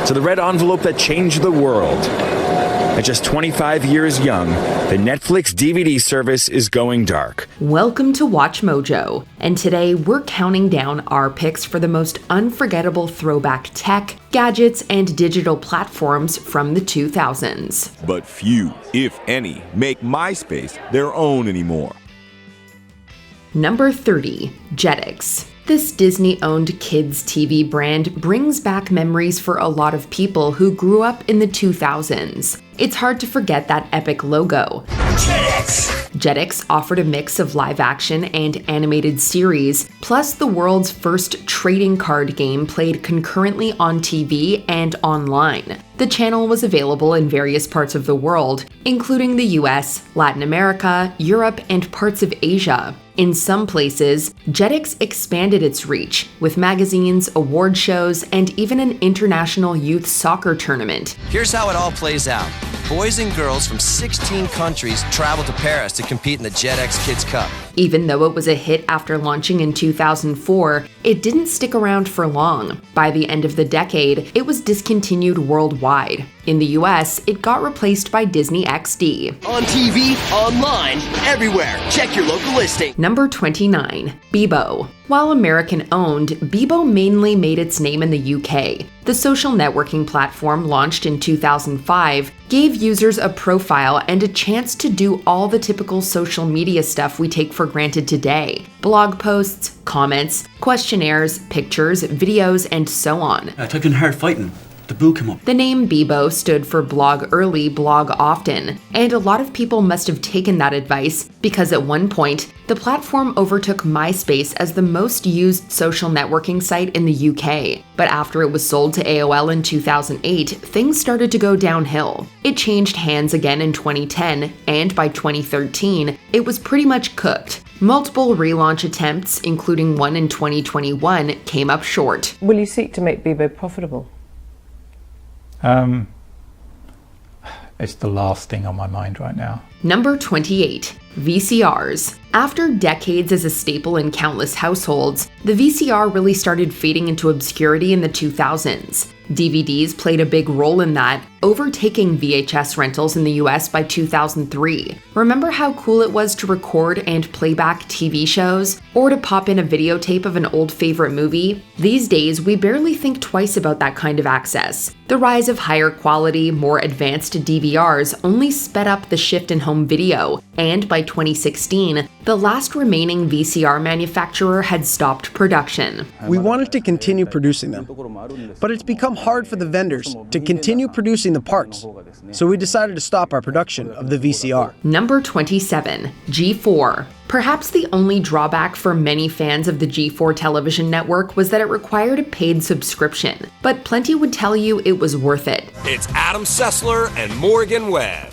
to the red envelope that changed the world. At just 25 years young, the Netflix DVD service is going dark. Welcome to Watch Mojo, and today we're counting down our picks for the most unforgettable throwback tech, gadgets, and digital platforms from the 2000s. But few, if any, make MySpace their own anymore. Number 30, Jedex. This Disney-owned kids' TV brand brings back memories for a lot of people who grew up in the 2000s. It's hard to forget that epic logo. Jedex offered a mix of live-action and animated series, plus the world's first trading card game played concurrently on TV and online. The channel was available in various parts of the world, including the US, Latin America, Europe, and parts of Asia. In some places, Jedex expanded its reach, with magazines, award shows, and even an international youth soccer tournament. Here's how it all plays out. Boys and girls from 16 countries travel to Paris to compete in the Jedex Kids Cup. Even though it was a hit after launching in 2004, it didn't stick around for long. By the end of the decade, it was discontinued worldwide. In the US, it got replaced by Disney XD. On TV, online, everywhere. Check your local listing. Number 29, Bebo. While American-owned, Bebo mainly made its name in the UK. The social networking platform, launched in 2005, gave users a profile and a chance to do all the typical social media stuff we take for granted today. Blog posts, comments, questionnaires, pictures, videos, and so on. I typed in hard fighting. The boo came up. The name Bebo stood for blog early, blog often, and a lot of people must have taken that advice because at one point, the platform overtook MySpace as the most used social networking site in the UK. But after it was sold to AOL in 2008, things started to go downhill. It changed hands again in 2010, and by 2013, it was pretty much cooked. Multiple relaunch attempts, including one in 2021, came up short. Will you seek to make Bebo profitable? It's the last thing on my mind right now. Number 28, VCRs. After decades as a staple in countless households, the VCR really started fading into obscurity in the 2000s. DVDs played a big role in that, overtaking VHS rentals in the US by 2003. Remember how cool it was to record and play back TV shows? Or to pop in a videotape of an old favorite movie? These days, we barely think twice about that kind of access. The rise of higher quality, more advanced DVRs only sped up the shift in home video, and by 2016, the last remaining VCR manufacturer had stopped production. We wanted to continue producing them, but it's become hard for the vendors to continue producing the parts, so we decided to stop our production of the VCR. Number 27, G4. Perhaps the only drawback for many fans of the G4 television network was that it required a paid subscription, but plenty would tell you it was worth it. It's Adam Sessler and Morgan Webb.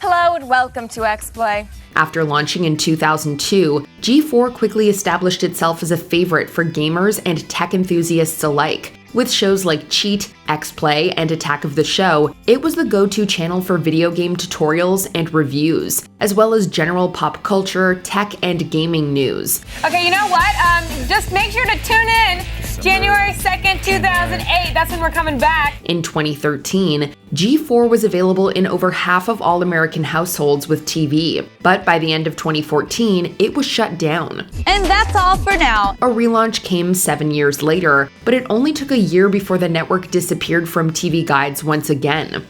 Hello and welcome to X-Play. After launching in 2002, G4 quickly established itself as a favorite for gamers and tech enthusiasts alike. With shows like Cheat, X-Play, and Attack of the Show, it was the go-to channel for video game tutorials and reviews, as well as general pop culture, tech, and gaming news. Okay, you know what? Just make sure to tune in January 2nd, 2008. That's when we're coming back. In 2013, G4 was available in over half of all American households with TV, but by the end of 2014, it was shut down. And that's all for now. A relaunch came 7 years later, but it only took a year before the network disappeared from TV guides once again.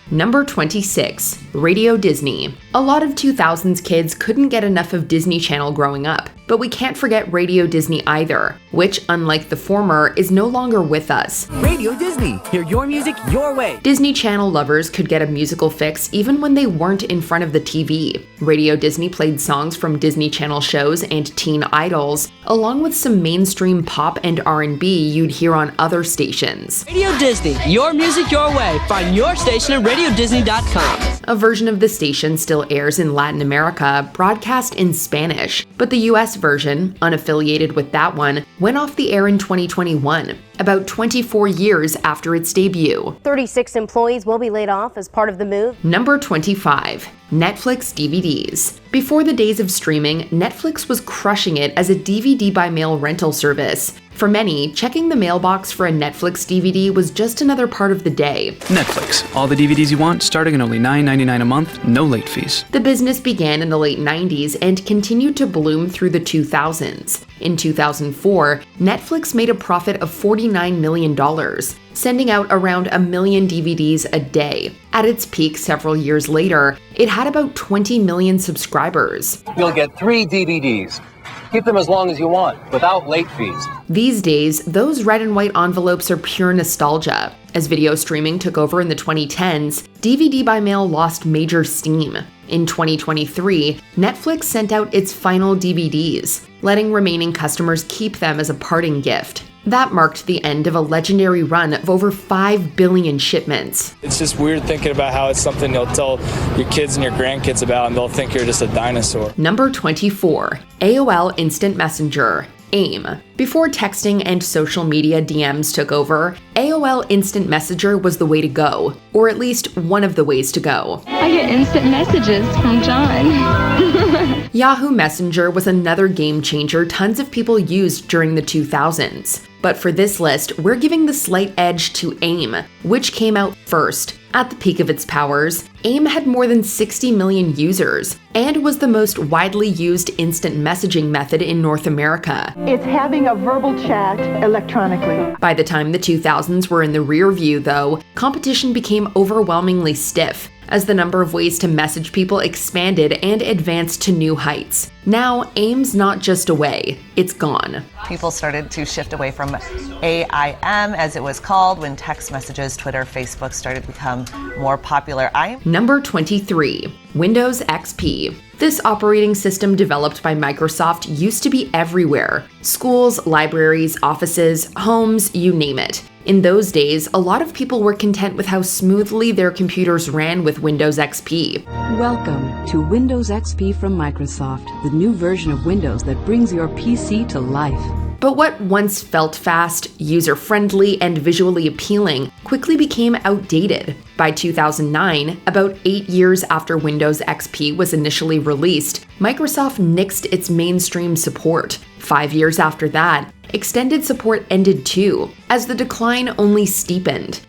Number 26, Radio Disney. A lot of 2000s kids couldn't get enough of Disney Channel growing up, but we can't forget Radio Disney either, which, unlike the former, is no longer with us. Radio Disney. Hear your music your way. Disney Channel lovers could get a musical fix even when they weren't in front of the TV. Radio Disney played songs from Disney Channel shows and teen idols, along with some mainstream pop and R&B you'd hear on other stations. Radio Disney. Your music your way. Find your station at RadioDisney.com. A version of the station still airs in Latin America, broadcast in Spanish, but the US version, unaffiliated with that one, went off the air in 2021, about 24 years after its debut. 36 employees will be laid off as part of the move. Number 25, Netflix DVDs. Before the days of streaming, Netflix was crushing it as a DVD by mail rental service. For many, checking the mailbox for a Netflix DVD was just another part of the day. Netflix. All the DVDs you want, starting at only $9.99 a month, no late fees. The business began in the late 90s and continued to bloom through the 2000s. In 2004, Netflix made a profit of $49 million, sending out around 1 million DVDs a day. At its peak several years later, it had about 20 million subscribers. You'll get 3 DVDs. Keep them as long as you want, without late fees. These days, those red and white envelopes are pure nostalgia. As video streaming took over in the 2010s, DVD by mail lost major steam. In 2023, Netflix sent out its final DVDs, letting remaining customers keep them as a parting gift. That marked the end of a legendary run of over 5 billion shipments. It's just weird thinking about how it's something you'll tell your kids and your grandkids about and they'll think you're just a dinosaur. Number 24, AOL Instant Messenger. AIM. Before texting and social media DMs took over, AOL Instant Messenger was the way to go, or at least one of the ways to go. I get instant messages from John. Yahoo Messenger was another game changer tons of people used during the 2000s. But for this list, we're giving the slight edge to AIM, which came out first. At the peak of its powers, AIM had more than 60 million users and was the most widely used instant messaging method in North America. It's having a verbal chat electronically. By the time the 2000s were in the rear view, though, competition became overwhelmingly stiff as the number of ways to message people expanded and advanced to new heights. Now, AIM's not just a way, it's gone. People started to shift away from AIM, as it was called, when text messages, Twitter, Facebook started to become more popular. Number 23, Windows XP. This operating system developed by Microsoft used to be everywhere. Schools, libraries, offices, homes, you name it. In those days, a lot of people were content with how smoothly their computers ran with Windows XP. Welcome to Windows XP from Microsoft, the new version of Windows that brings your PC to life. But what once felt fast, user-friendly, and visually appealing quickly became outdated. By 2009, about 8 years after Windows XP was initially released, Microsoft nixed its mainstream support. 5 years after that, extended support ended too, as the decline only steepened.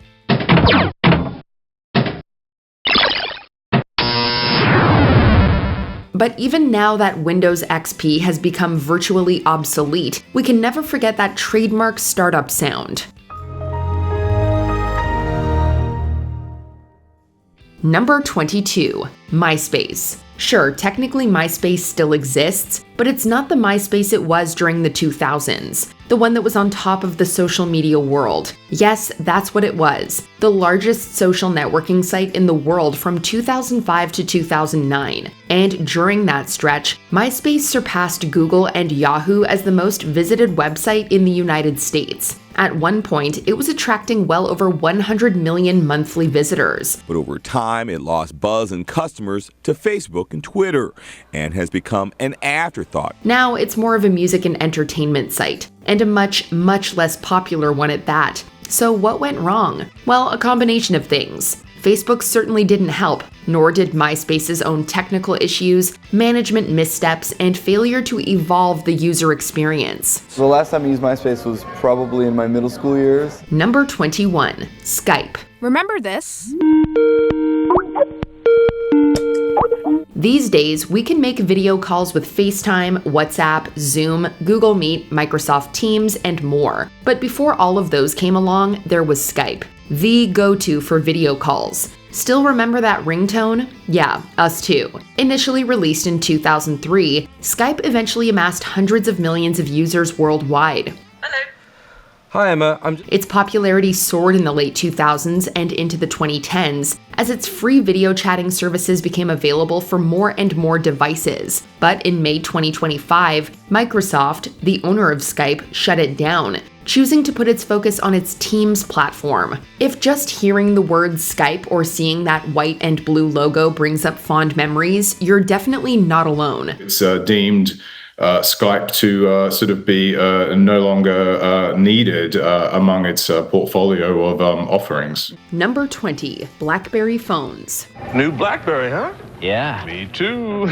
But even now that Windows XP has become virtually obsolete, we can never forget that trademark startup sound. Number 22, MySpace. Sure, technically MySpace still exists, but it's not the MySpace it was during the 2000s, the one that was on top of the social media world. Yes, that's what it was, the largest social networking site in the world from 2005 to 2009. And during that stretch, MySpace surpassed Google and Yahoo as the most visited website in the United States. At one point, it was attracting well over 100 million monthly visitors. But over time, it lost buzz and customers to Facebook and Twitter and has become an afterthought. Now it's more of a music and entertainment site, and a much, much less popular one at that. So what went wrong? Well, a combination of things. Facebook certainly didn't help, nor did MySpace's own technical issues, management missteps, and failure to evolve the user experience. So the last time I used MySpace was probably in my middle school years. Number 21, Skype. Remember this? These days, we can make video calls with FaceTime, WhatsApp, Zoom, Google Meet, Microsoft Teams, and more. But before all of those came along, there was Skype, the go-to for video calls. Still remember that ringtone? Yeah, us too. Initially released in 2003, Skype eventually amassed hundreds of millions of users worldwide. Hi, Emma. Its popularity soared in the late 2000s and into the 2010s as its free video chatting services became available for more and more devices. But in May 2025, Microsoft, the owner of Skype, shut it down, choosing to put its focus on its Teams platform. If just hearing the word Skype or seeing that white and blue logo brings up fond memories, you're definitely not alone. It's deemed Skype to sort of be no longer needed among its portfolio of offerings. Number 20, Blackberry Phones. New Blackberry, huh? Yeah. Me too.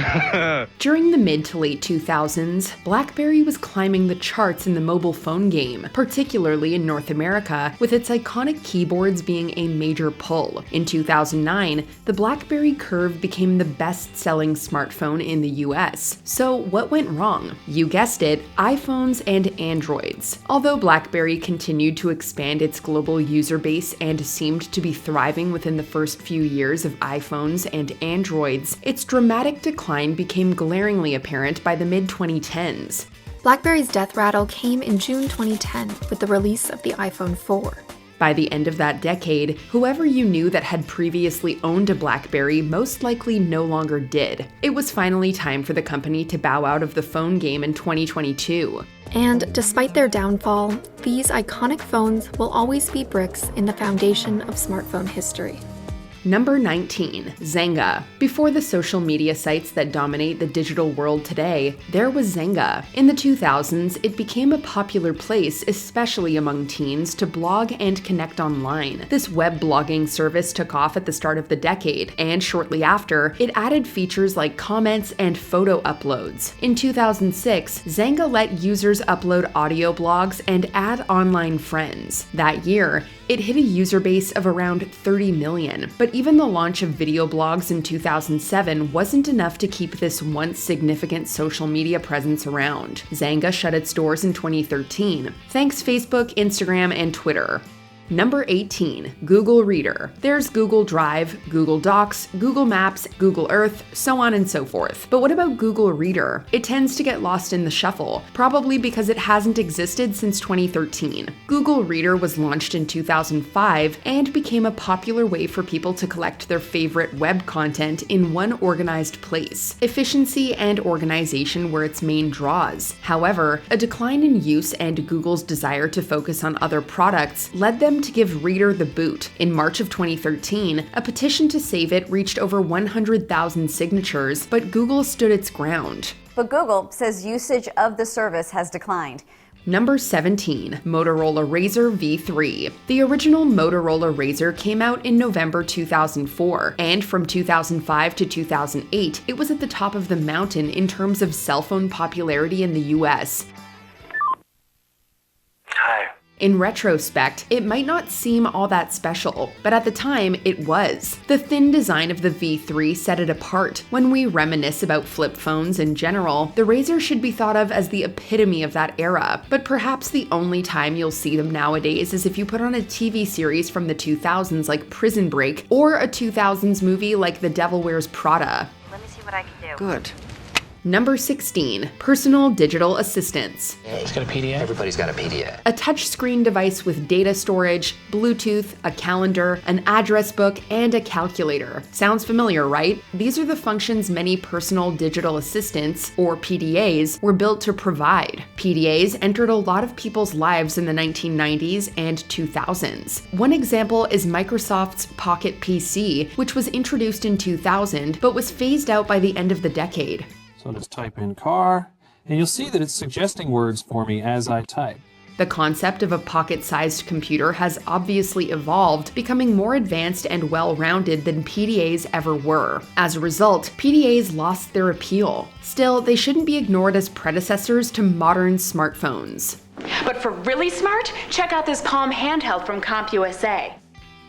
During the mid to late 2000s, BlackBerry was climbing the charts in the mobile phone game, particularly in North America, with its iconic keyboards being a major pull. In 2009, the BlackBerry Curve became the best-selling smartphone in the US. So what went wrong? You guessed it, iPhones and Androids. Although BlackBerry continued to expand its global user base and seemed to be thriving within the first few years of iPhones and Androids, its dramatic decline became glaringly apparent by the mid-2010s. BlackBerry's death rattle came in June 2010 with the release of the iPhone 4. By the end of that decade, whoever you knew that had previously owned a BlackBerry most likely no longer did. It was finally time for the company to bow out of the phone game in 2022. And despite their downfall, these iconic phones will always be bricks in the foundation of smartphone history. Number 19, Zenga. Before the social media sites that dominate the digital world today, there was Zenga. In the 2000s, it became a popular place, especially among teens, to blog and connect online. This web blogging service took off at the start of the decade, and shortly after, it added features like comments and photo uploads. In 2006, Zenga let users upload audio blogs and add online friends. That year, it hit a user base of around 30 million, but even the launch of video blogs in 2007 wasn't enough to keep this once significant social media presence around. Zenga shut its doors in 2013. Thanks Facebook, Instagram, and Twitter. Number 18, Google Reader. There's Google Drive, Google Docs, Google Maps, Google Earth, so on and so forth. But what about Google Reader? It tends to get lost in the shuffle, probably because it hasn't existed since 2013. Google Reader was launched in 2005 and became a popular way for people to collect their favorite web content in one organized place. Efficiency and organization were its main draws. However, a decline in use and Google's desire to focus on other products led them to give Reader the boot. In March of 2013, a petition to save it reached over 100,000 signatures, but Google stood its ground. But Google says usage of the service has declined. Number 17, Motorola Razr V3. The original Motorola Razr came out in November 2004, and from 2005 to 2008, it was at the top of the mountain in terms of cell phone popularity in the US. Hi. In retrospect, it might not seem all that special, but at the time, it was. The thin design of the V3 set it apart. When we reminisce about flip phones in general, the Razr should be thought of as the epitome of that era, but perhaps the only time you'll see them nowadays is if you put on a TV series from the 2000s like Prison Break, or a 2000s movie like The Devil Wears Prada. Let me see what I can do. Good. Number 16, personal digital assistants. It's got a PDA? Everybody's got a PDA. A touchscreen device with data storage, Bluetooth, a calendar, an address book, and a calculator. Sounds familiar, right? These are the functions many personal digital assistants, or PDAs, were built to provide. PDAs entered a lot of people's lives in the 1990s and 2000s. One example is Microsoft's Pocket PC, which was introduced in 2000, but was phased out by the end of the decade. So just type in car, and you'll see that it's suggesting words for me as I type. The concept of a pocket-sized computer has obviously evolved, becoming more advanced and well-rounded than PDAs ever were. As a result, PDAs lost their appeal. Still, they shouldn't be ignored as predecessors to modern smartphones. But for really smart, check out this Palm handheld from CompUSA.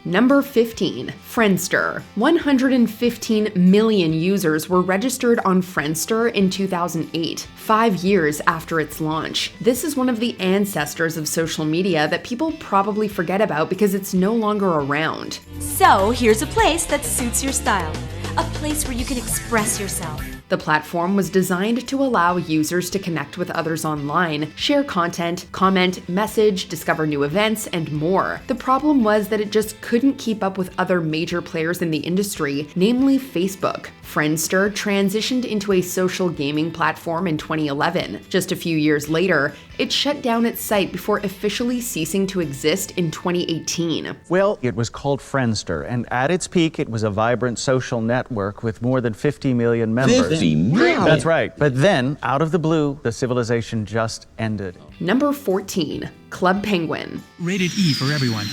Number 15, Friendster. 115 million users were registered on Friendster in 2008, 5 years after its launch. This is one of the ancestors of social media that people probably forget about because it's no longer around. So here's a place that suits your style. A place where you can express yourself. The platform was designed to allow users to connect with others online, share content, comment, message, discover new events, and more. The problem was that it just couldn't keep up with other major players in the industry, namely Facebook. Friendster transitioned into a social gaming platform in 2011. Just a few years later, it shut down its site before officially ceasing to exist in 2018. Well, it was called Friendster, and at its peak, it was a vibrant social network with more than 50 million members. 50 million? That's right. But then, out of the blue, the civilization just ended. Number 14, Club Penguin. Rated E for everyone.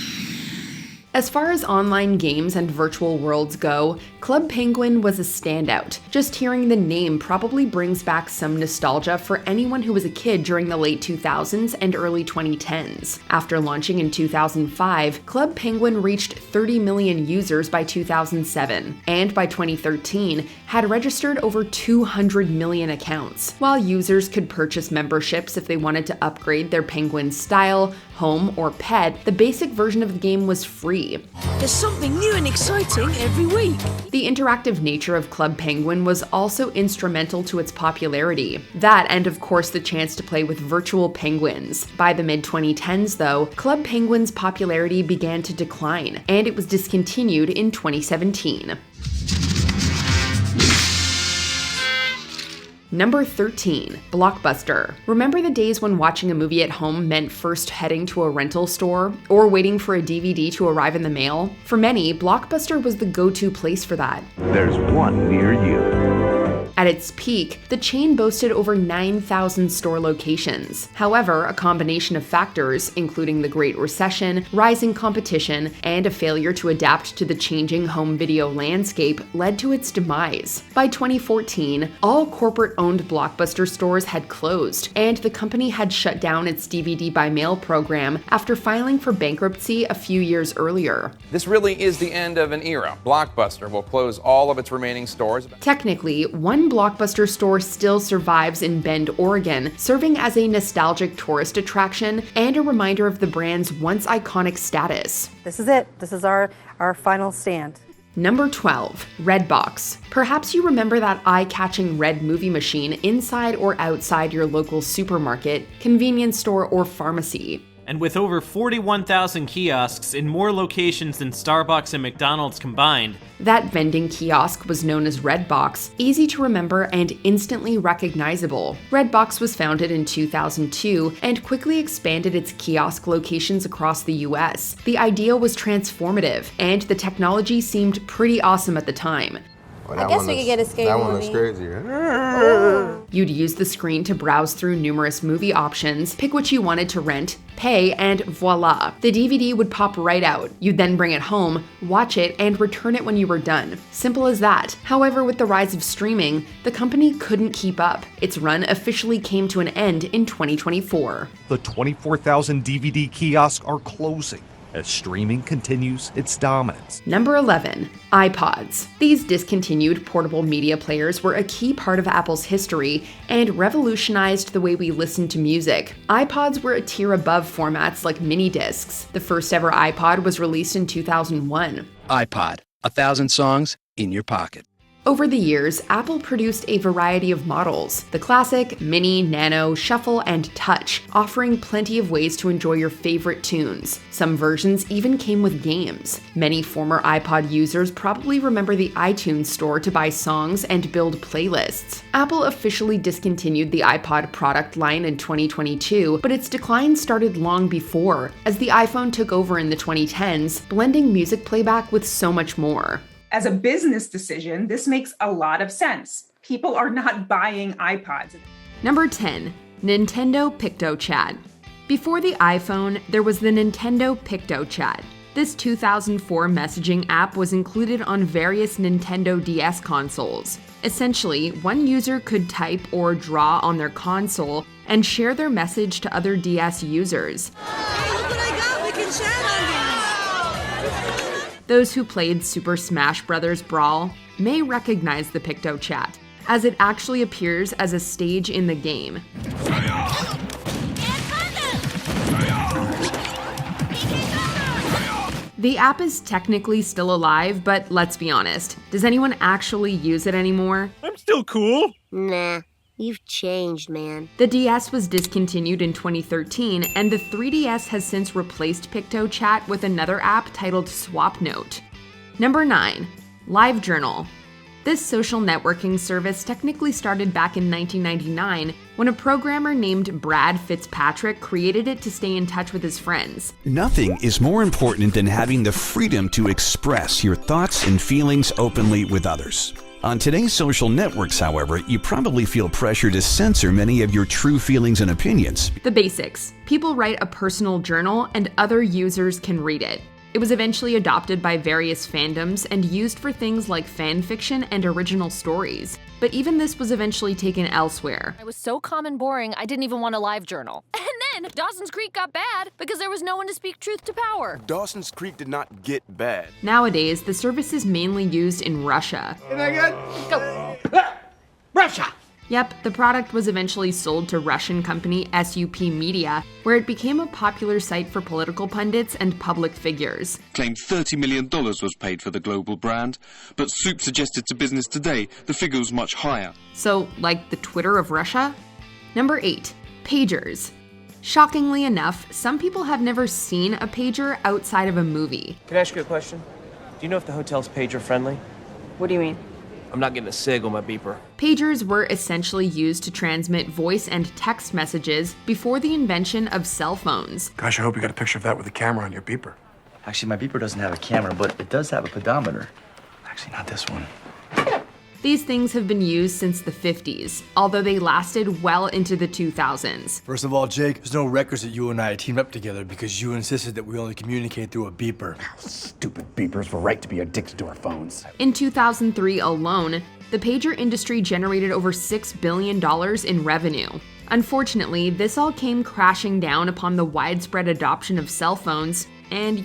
As far as online games and virtual worlds go, Club Penguin was a standout. Just hearing the name probably brings back some nostalgia for anyone who was a kid during the late 2000s and early 2010s. After launching in 2005, Club Penguin reached 30 million users by 2007, and by 2013 had registered over 200 million accounts. While users could purchase memberships if they wanted to upgrade their Penguin style, home, or pet, the basic version of the game was free. There's something new and exciting every week. The interactive nature of Club Penguin was also instrumental to its popularity. That, and of course the chance to play with virtual penguins. By the mid-2010s though, Club Penguin's popularity began to decline, and it was discontinued in 2017. Number 13. Blockbuster. Remember the days when watching a movie at home meant first heading to a rental store, or waiting for a DVD to arrive in the mail? For many, Blockbuster was the go-to place for that. There's one near you. At its peak, the chain boasted over 9,000 store locations. However, a combination of factors, including the Great Recession, rising competition, and a failure to adapt to the changing home video landscape, led to its demise. By 2014, all corporate-owned Blockbuster stores had closed, and the company had shut down its DVD by mail program after filing for bankruptcy a few years earlier. This really is the end of an era. Blockbuster will close all of its remaining stores. Technically, one Blockbuster store still survives in Bend, Oregon, serving as a nostalgic tourist attraction and a reminder of the brand's once iconic status. This is it. This is our final stand. Number 12. Redbox. Perhaps you remember that eye-catching red movie machine inside or outside your local supermarket, convenience store, or pharmacy. And with over 41,000 kiosks in more locations than Starbucks and McDonald's combined, that vending kiosk was known as Redbox, easy to remember and instantly recognizable. Redbox was founded in 2002 and quickly expanded its kiosk locations across the US. The idea was transformative, and the technology seemed pretty awesome at the time. Well, I guess we could get a scary movie. That one was crazy. You'd use the screen to browse through numerous movie options, pick what you wanted to rent, pay, and voila, the DVD would pop right out. You'd then bring it home, watch it, and return it when you were done. Simple as that. However, with the rise of streaming, the company couldn't keep up. Its run officially came to an end in 2024. The 24,000 DVD kiosks are closing as streaming continues its dominance. Number 11. iPods. These discontinued portable media players were a key part of Apple's history and revolutionized the way we listen to music. iPods were a tier above formats like mini discs. The first ever iPod was released in 2001. iPod, 1,000 songs in your pocket. Over the years, Apple produced a variety of models: the Classic, Mini, Nano, Shuffle, and Touch, offering plenty of ways to enjoy your favorite tunes. Some versions even came with games. Many former iPod users probably remember the iTunes store to buy songs and build playlists. Apple officially discontinued the iPod product line in 2022, but its decline started long before, as the iPhone took over in the 2010s, blending music playback with so much more. As a business decision, this makes a lot of sense. People are not buying iPods. Number 10. Nintendo Picto Chat. Before the iPhone, there was the Nintendo Picto Chat. This 2004 messaging app was included on various Nintendo DS consoles. Essentially, one user could type or draw on their console and share their message to other DS users. Hey, look what I got! We can chat on these! Those who played Super Smash Bros. Brawl may recognize the Picto Chat, as it actually appears as a stage in the game. The app is technically still alive, but let's be honest, does anyone actually use it anymore? I'm still cool. Nah. You've changed, man. The DS was discontinued in 2013, and the 3DS has since replaced Picto Chat with another app titled SwapNote. Number 9. LiveJournal. This social networking service technically started back in 1999 when a programmer named Brad Fitzpatrick created it to stay in touch with his friends. Nothing is more important than having the freedom to express your thoughts and feelings openly with others. On today's social networks, however, you probably feel pressure to censor many of your true feelings and opinions. The basics. People write a personal journal and other users can read it. It was eventually adopted by various fandoms and used for things like fan fiction and original stories. But even this was eventually taken elsewhere. I was so calm and boring, I didn't even want a live journal. And then Dawson's Creek got bad because there was no one to speak truth to power. Dawson's Creek did not get bad. Nowadays, the service is mainly used in Russia. Isn't that good? Go. Russia! Yep, the product was eventually sold to Russian company SUP Media, where it became a popular site for political pundits and public figures. Claimed $30 million was paid for the global brand, but Soup suggested to Business Today the figure was much higher. So, like the Twitter of Russia? Number 8. Pagers. Shockingly enough, some people have never seen a pager outside of a movie. Can I ask you a question? Do you know if the hotel's pager friendly? What do you mean? I'm not getting a SIG on my beeper. Pagers were essentially used to transmit voice and text messages before the invention of cell phones. Gosh, I hope you got a picture of that with a camera on your beeper. Actually, my beeper doesn't have a camera, but it does have a pedometer. Actually, not this one. These things have been used since the 50s, although they lasted well into the 2000s. First of all, Jake, there's no records that you and I teamed up together because you insisted that we only communicate through a beeper. Stupid beepers were right to be addicted to our phones. In 2003 alone, the pager industry generated over $6 billion in revenue. Unfortunately, this all came crashing down upon the widespread adoption of cell phones and,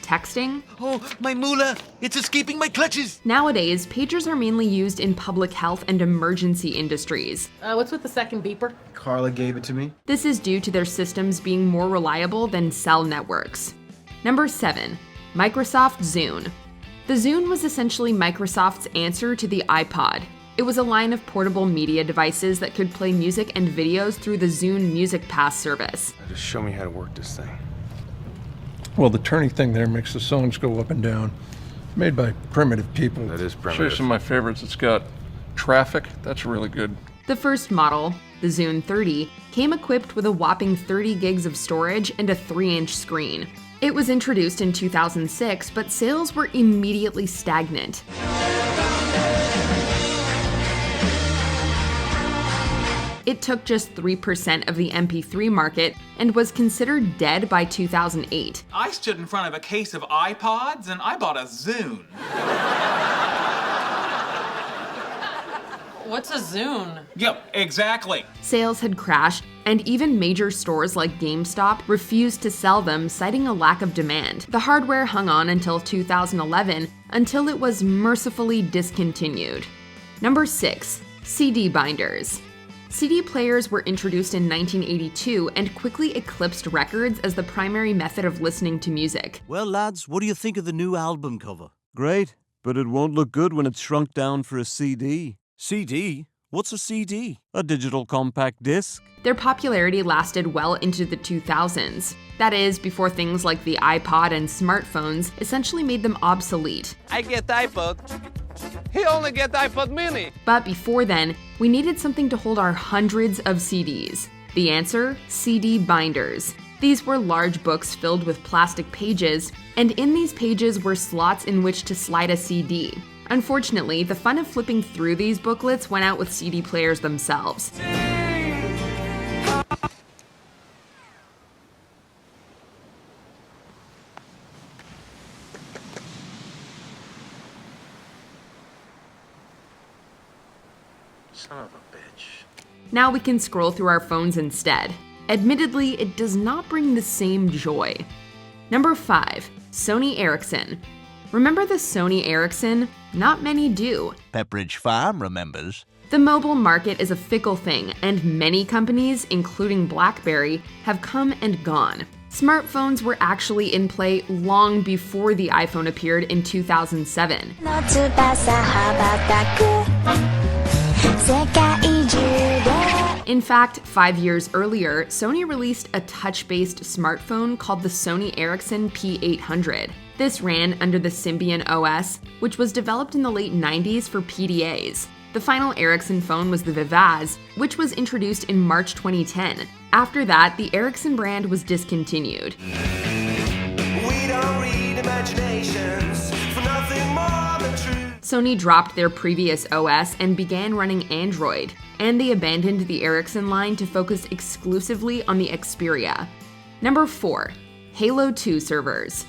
texting. Oh, my moolah! It's escaping my clutches! Nowadays, pagers are mainly used in public health and emergency industries. What's with the second beeper? Carla gave it to me. This is due to their systems being more reliable than cell networks. Number 7. Microsoft Zune. The Zune was essentially Microsoft's answer to the iPod. It was a line of portable media devices that could play music and videos through the Zune Music Pass service. Just show me how to work this thing. Well, the turning thing there makes the songs go up and down. Made by primitive people. That is primitive. Show you some of my favorites. It's got Traffic. That's really good. The first model, the Zune 30, came equipped with a whopping 30 gigs of storage and a 3-inch screen. It was introduced in 2006, but sales were immediately stagnant. It took just 3% of the MP3 market and was considered dead by 2008. I stood in front of a case of iPods and I bought a Zune. What's a Zune? Yep, exactly. Sales had crashed, and even major stores like GameStop refused to sell them, citing a lack of demand. The hardware hung on until 2011, until it was mercifully discontinued. Number 6. CD binders. CD players were introduced in 1982 and quickly eclipsed records as the primary method of listening to music. Well, lads, what do you think of the new album cover? Great, but it won't look good when it's shrunk down for a CD. CD? What's a CD? A digital compact disc. Their popularity lasted well into the 2000s. That is, before things like the iPod and smartphones essentially made them obsolete. I get iPod. He only get iPod mini. But before then, we needed something to hold our hundreds of CDs. The answer? CD binders. These were large books filled with plastic pages, and in these pages were slots in which to slide a CD. Unfortunately, the fun of flipping through these booklets went out with CD players themselves. Son of a bitch. Now we can scroll through our phones instead. Admittedly, it does not bring the same joy. Number 5. Sony Ericson. Remember the Sony Ericson? Not many do. Pepperidge Farm remembers. The mobile market is a fickle thing, and many companies, including Blackberry, have come and gone. Smartphones were actually in play long before the iPhone appeared in 2007. In fact, 5 years earlier, Sony released a touch-based smartphone called the Sony Ericson P800. This ran under the Symbian OS, which was developed in the late 90s for PDAs. The final Ericson phone was the Vivaz, which was introduced in March 2010. After that, the Ericson brand was discontinued. We don't read imaginations for nothing more than truth. Sony dropped their previous OS and began running Android, and they abandoned the Ericson line to focus exclusively on the Xperia. Number 4. Halo 2 servers.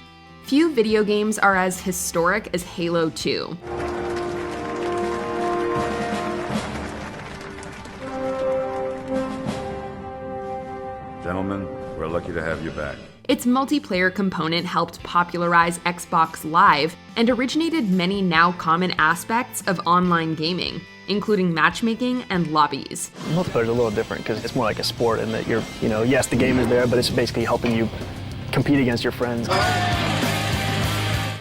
Few video games are as historic as Halo 2. Gentlemen, we're lucky to have you back. Its multiplayer component helped popularize Xbox Live and originated many now common aspects of online gaming, including matchmaking and lobbies. Multiplayer is a little different because it's more like a sport in that yes, the game is there, but it's basically helping you compete against your friends.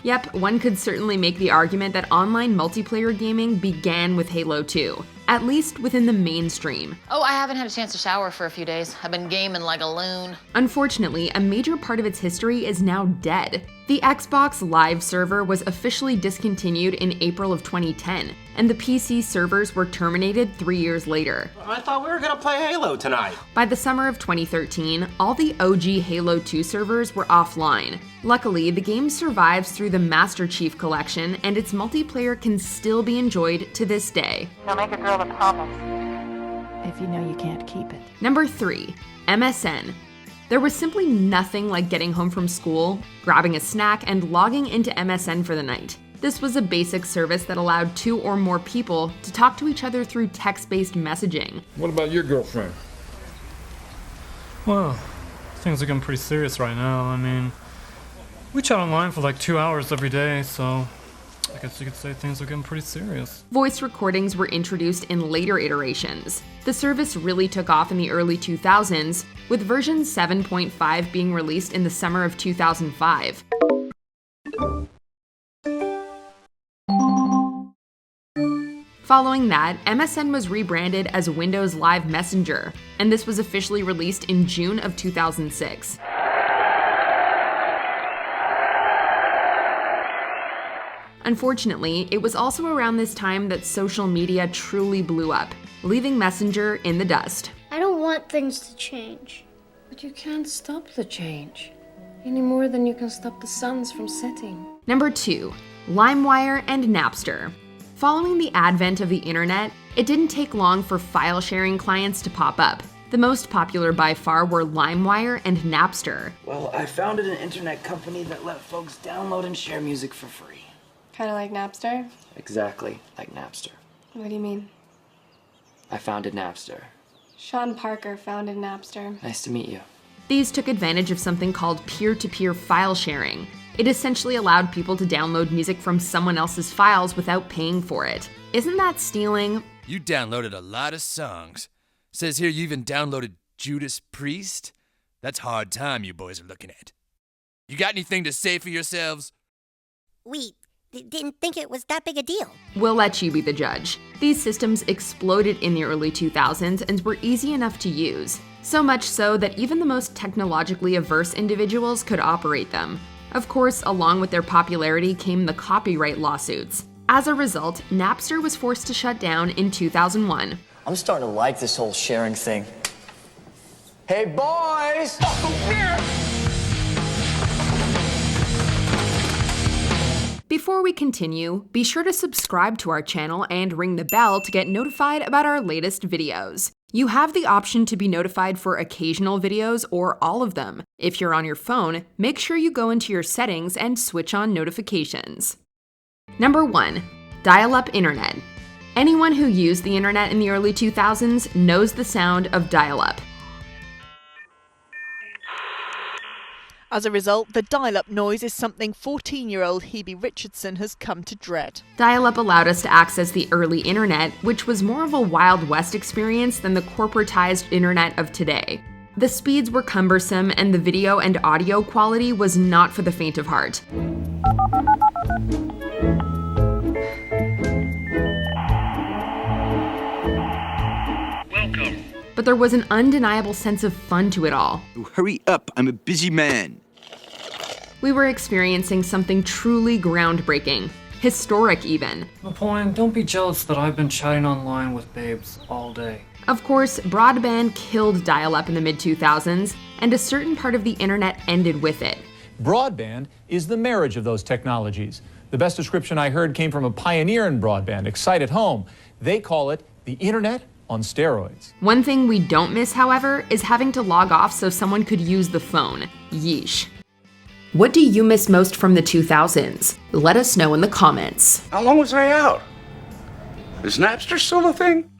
Yep, one could certainly make the argument that online multiplayer gaming began with Halo 2, at least within the mainstream. Oh, I haven't had a chance to shower for a few days. I've been gaming like a loon. Unfortunately, a major part of its history is now dead. The Xbox Live server was officially discontinued in April of 2010, and the PC servers were terminated 3 years later. I thought we were gonna play Halo tonight. By the summer of 2013, all the OG Halo 2 servers were offline. Luckily, the game survives through the Master Chief Collection, and its multiplayer can still be enjoyed to this day. Now make a girl a promise. If you know you can't keep it. Number 3, MSN. There was simply nothing like getting home from school, grabbing a snack, and logging into MSN for the night. This was a basic service that allowed 2 or more people to talk to each other through text-based messaging. What about your girlfriend? Well, things are getting pretty serious right now. I mean, we chat online for like 2 hours every day, so I guess you could say things are getting pretty serious. Voice recordings were introduced in later iterations. The service really took off in the early 2000s, with version 7.5 being released in the summer of 2005. Following that, MSN was rebranded as Windows Live Messenger, and this was officially released in June of 2006. Unfortunately, it was also around this time that social media truly blew up, leaving Messenger in the dust. I don't want things to change. But you can't stop the change, any more than you can stop the suns from setting. Number 2, LimeWire and Napster. Following the advent of the internet, it didn't take long for file-sharing clients to pop up. The most popular by far were LimeWire and Napster. Well, I founded an internet company that let folks download and share music for free. Kind of like Napster? Exactly like Napster. What do you mean? I founded Napster. Sean Parker founded Napster. Nice to meet you. These took advantage of something called peer-to-peer file sharing. It essentially allowed people to download music from someone else's files without paying for it. Isn't that stealing? You downloaded a lot of songs. Says here you even downloaded Judas Priest? That's hard time you boys are looking at. You got anything to say for yourselves? We didn't think it was that big a deal. We'll let you be the judge. These systems exploded in the early 2000s and were easy enough to use. So much so that even the most technologically averse individuals could operate them. Of course, along with their popularity came the copyright lawsuits. As a result, Napster was forced to shut down in 2001. I'm starting to like this whole sharing thing. Hey, boys! Oh, yeah. Before we continue, be sure to subscribe to our channel and ring the bell to get notified about our latest videos. You have the option to be notified for occasional videos or all of them. If you're on your phone, make sure you go into your settings and switch on notifications. Number 1, Dial-Up Internet. Anyone who used the internet in the early 2000s knows the sound of dial-up. As a result, the dial-up noise is something 14-year-old Hebe Richardson has come to dread. Dial-up allowed us to access the early internet, which was more of a Wild West experience than the corporatized internet of today. The speeds were cumbersome, and the video and audio quality was not for the faint of heart. Welcome. But there was an undeniable sense of fun to it all. Hurry up, I'm a busy man. We were experiencing something truly groundbreaking, historic even. Napoleon, don't be jealous that I've been chatting online with babes all day. Of course, broadband killed dial-up in the mid-2000s, and a certain part of the internet ended with it. Broadband is the marriage of those technologies. The best description I heard came from a pioneer in broadband, Excite at Home. They call it the internet on steroids. One thing we don't miss, however, is having to log off so someone could use the phone. Yeesh. What do you miss most from the 2000s? Let us know in the comments. How long was I out? Is Napster still a thing?